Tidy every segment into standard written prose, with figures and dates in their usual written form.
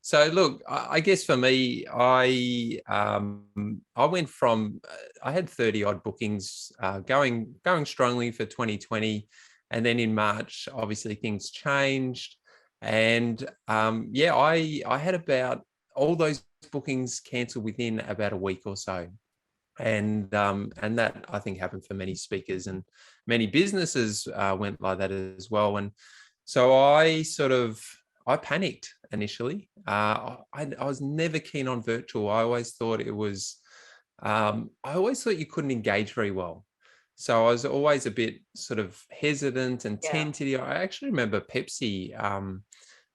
So look, I guess for me, I went from I had 30 odd bookings going strongly for 2020, and then in March, obviously things changed, and yeah, I had about all those bookings cancelled within about a week or so, and that I think happened for many speakers and many businesses went like that as well, and so I panicked initially. I was never keen on virtual. I always thought it was. I always thought you couldn't engage very well. So I was always a bit sort of hesitant and Yeah. tentative. I actually remember Pepsi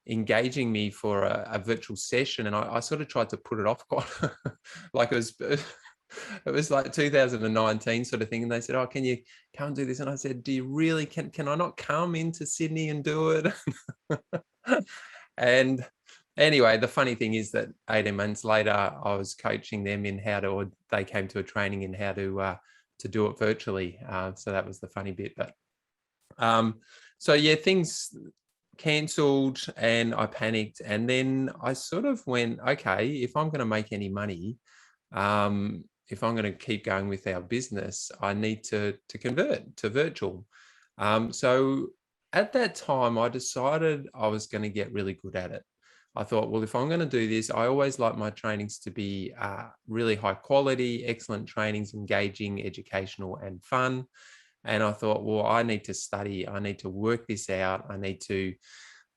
engaging me for a virtual session, and I sort of tried to put it off quite like it was like 2019 sort of thing, and they said, "Oh, can you come do this?" And I said, "Do you really can I not come into Sydney and do it?" And anyway, the funny thing is that 18 months later, I was coaching them in how to, or they came to a training in how to do it virtually. So that was the funny bit. But so yeah, things cancelled and I panicked, and then I sort of went, okay, if I'm going to make any money, if I'm going to keep going with our business, I need to convert to virtual. So at that time, I decided I was going to get really good at it. I thought, well, if I'm going to do this, I always like my trainings to be really high quality, excellent trainings, engaging, educational, and fun. And I thought, well, I need to study. I need to work this out. I need to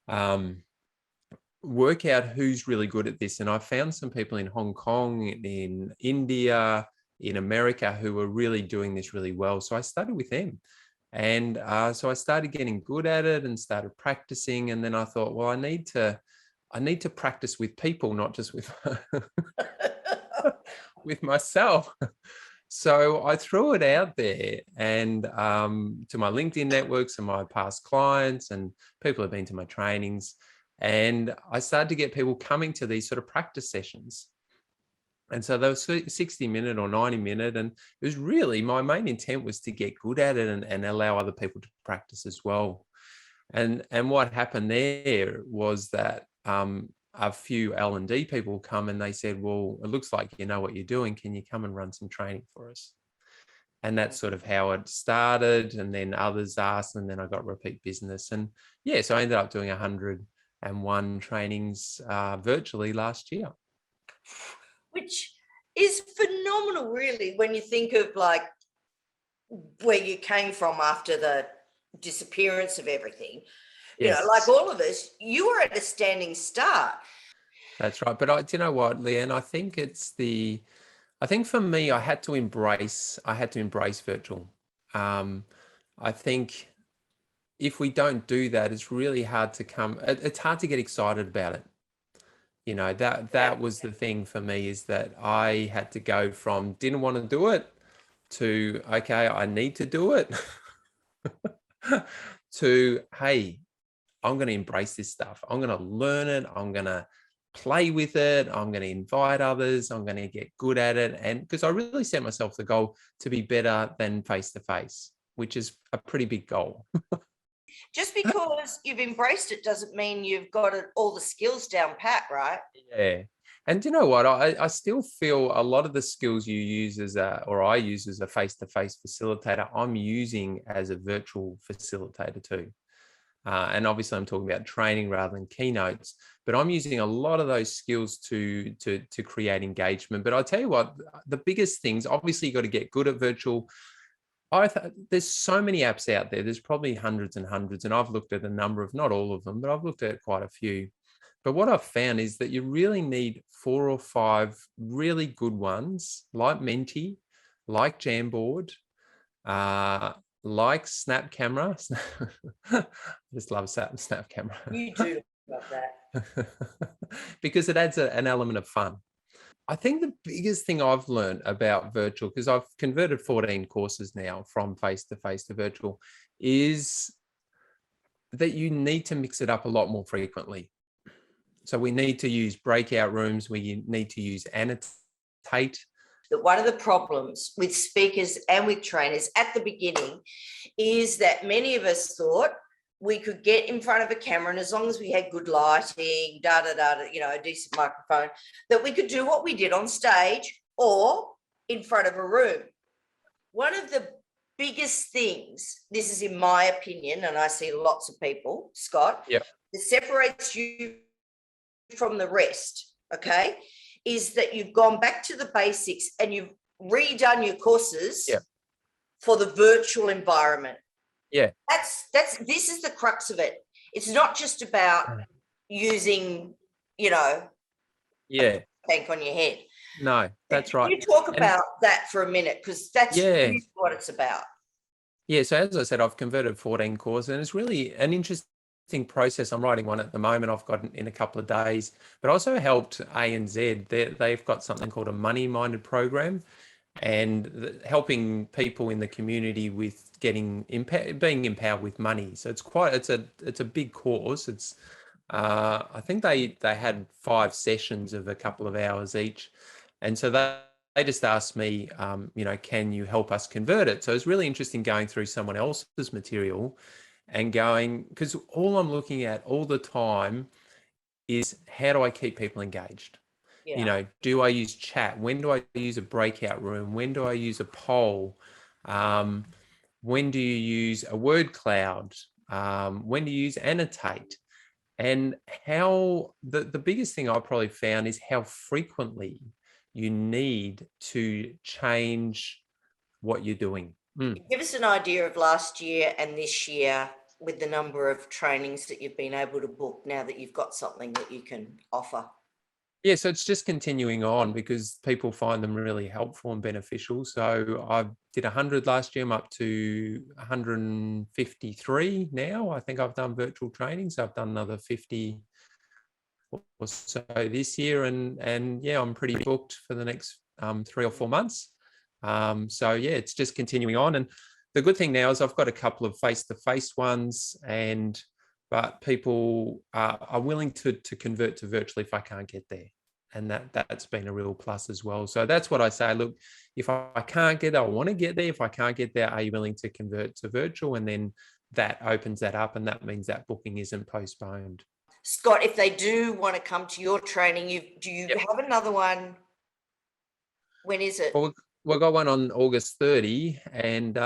um, work out who's really good at this. And I found some people in Hong Kong, in India, in America who were really doing this really well. So I started with them. And so I started getting good at it and started practicing. And then I thought, well, I need to practice with people, not just with with myself. So I threw it out there and to my LinkedIn networks and my past clients and people who've been to my trainings. And I started to get people coming to these sort of practice sessions. And so they were 60-minute or 90-minute. And it was really, my main intent was to get good at it and allow other people to practice as well. And what happened there was that a few L&D people come and they said, well, it looks like you know what you're doing. Can you come and run some training for us? And that's sort of how it started. And then others asked, and then I got repeat business. And yeah, so I ended up doing 101 trainings virtually last year. Which is phenomenal, really, when you think of like where you came from after the disappearance of everything. You know, like Yes, all of us, you were at a standing start. that's right. But do you know what, Leanne? I think for me, I had to embrace virtual. Um, I think if we don't do that, it's really hard to it's hard to get excited about it. You know, Yeah. that was the thing for me, is that I had to go from didn't want to do it to, okay, I need to do it to, hey, I'm going to embrace this stuff. I'm going to learn it. I'm going to play with it. I'm going to invite others. I'm going to get good at it. And because I really set myself the goal to be better than face to face, which is a pretty big goal. Just because you've embraced it doesn't mean you've got it, all the skills down pat, right? Yeah. And you know what? I still feel a lot of the skills you use or I use as a face-to-face facilitator, I'm using as a virtual facilitator too. And obviously I'm talking about training rather than keynotes, but I'm using a lot of those skills to create engagement. But I'll tell you what, the biggest things, obviously you got to get good at virtual. There's so many apps out there. There's probably hundreds and hundreds, and I've looked at a number of, not all of them, but I've looked at quite a few. But what I've found is that you really need 4 or 5 really good ones, like Menti, like Jamboard, uh, like Snap Camera. I just love Snap Camera You do love that. because it adds an element of fun. I think the biggest thing I've learned about virtual, because I've converted 14 courses now from face to virtual, is that you need to mix it up a lot more frequently. So we need to use breakout rooms. We need to use annotate. That one of the problems with speakers and with trainers at the beginning is that many of us thought, we could get in front of a camera, and as long as we had good lighting, a decent microphone, that we could do what we did on stage or in front of a room. One of the biggest things, this is in my opinion, and I see lots of people, Scott, Yep. that separates you from the rest, okay, is that you've gone back to the basics and you've redone your courses Yep. for the virtual environment. Yeah. This is the crux of it. It's not just about using, Yeah. tank on your head. No, that's right. Can you talk about that for a minute? Because that's really what it's about. Yeah. So as I said, I've converted 14 courses, and it's really an interesting process. I'm writing one at the moment. I've got in a couple of days, but also helped ANZ. They've got something called a money-minded program, and helping people in the community with being empowered with money. So it's a big course. It's I think they had 5 sessions of a couple of hours each, and so they just asked me, can you help us convert it? So it's really interesting going through someone else's material and going, because all I'm looking at all the time is how do I keep people engaged? Yeah. Do I use chat? When do I use a breakout room? When do I use a poll? When do you use a word cloud? When do you use annotate? And how the biggest thing I probably found is how frequently you need to change what you're doing. Give us an idea of last year and this year with the number of trainings that you've been able to book now that you've got something that you can offer. Yeah, so it's just continuing on because people find them really helpful and beneficial. So I did 100 last year. I'm up to 153 now. I think I've done virtual trainings. I've done another 50 or so this year, and yeah, I'm pretty booked for the next 3 or 4 months. So yeah, it's just continuing on. And the good thing now is I've got a couple of face-to-face ones, but people are willing to convert to virtual if I can't get there. And that's been a real plus as well. So that's what I say. Look, if I can't get there, I want to get there. If I can't get there, are you willing to convert to virtual? And then that opens that up, and that means that booking isn't postponed. Scott, if they do want to come to your training, do you have another one? When is it? Well, we've got one on August 30, and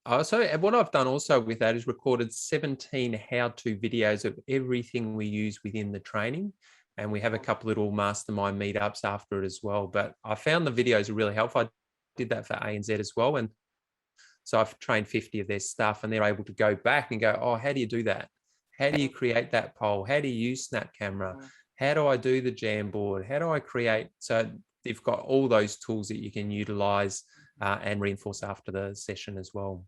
also what I've done also with that is recorded 17 how-to videos of everything we use within the training, and we have a couple little mastermind meetups after it as well. But I found the videos are really helpful. I did that for ANZ as well, and so I've trained 50 of their stuff, and they're able to go back and go, oh, how do you do that? How do you create that poll? How do you use Snap Camera? How do I do the Jamboard? How do I create? So they've got all those tools that you can utilize and reinforce after the session as well.